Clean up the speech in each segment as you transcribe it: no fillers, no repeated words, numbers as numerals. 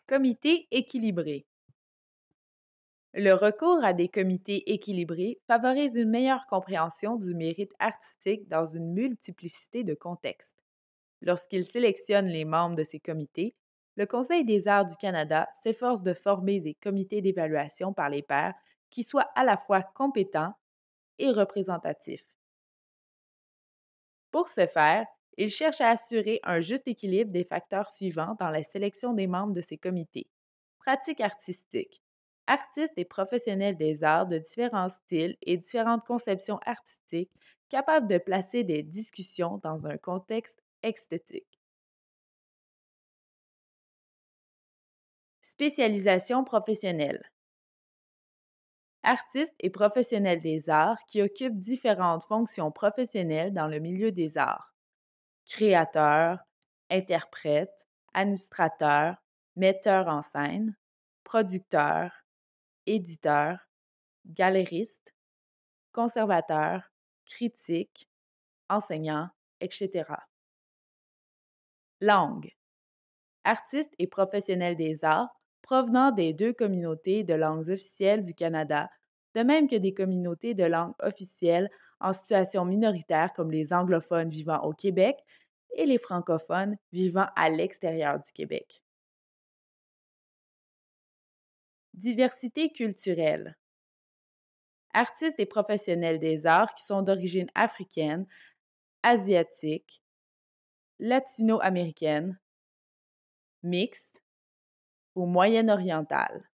Comité équilibré. Le recours à des comités équilibrés favorise une meilleure compréhension du mérite artistique dans une multiplicité de contextes. Lorsqu'il sélectionne les membres de ces comités, le Conseil des arts du Canada s'efforce de former des comités d'évaluation par les pairs qui soient à la fois compétents et représentatifs. Pour ce faire, il cherche à assurer un juste équilibre des facteurs suivants dans la sélection des membres de ces comités. Pratique artistique. Artistes et professionnels des arts de différents styles et différentes conceptions artistiques capables de placer des discussions dans un contexte esthétique. Spécialisation professionnelle. Artistes et professionnels des arts qui occupent différentes fonctions professionnelles dans le milieu des arts. Créateurs, interprètes, administrateurs, metteurs en scène, producteurs, éditeurs, galeristes, conservateurs, critiques, enseignants, etc. Langue. Artistes et professionnels des arts provenant des deux communautés de langues officielles du Canada, de même que des communautés de langues officielles en situation minoritaire comme les anglophones vivant au Québec et les francophones vivant à l'extérieur du Québec. Diversité culturelle. Artistes et professionnels des arts qui sont d'origine africaine, asiatique, latino-américaine, mixte ou moyen-orientale.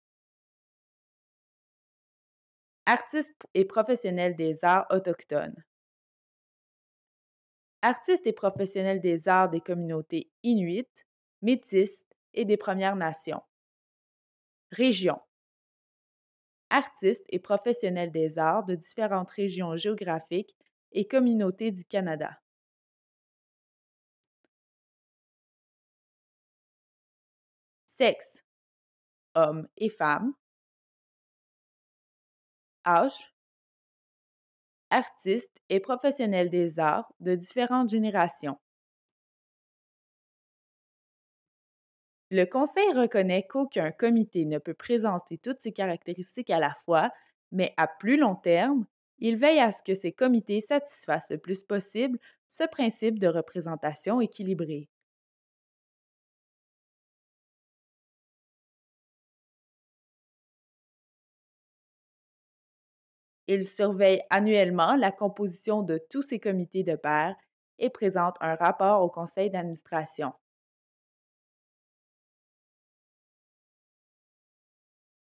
Artistes et professionnels des arts autochtones. Artistes et professionnels des arts des communautés inuites, métisses et des Premières Nations. Région. Artistes et professionnels des arts de différentes régions géographiques et communautés du Canada. Sexe. Hommes et femmes. Âge. Artistes et professionnels des arts de différentes générations. Le Conseil reconnaît qu'aucun comité ne peut présenter toutes ces caractéristiques à la fois, mais à plus long terme, il veille à ce que ces comités satisfassent le plus possible ce principe de représentation équilibrée. Il surveille annuellement la composition de tous ces comités de pairs et présente un rapport au conseil d'administration.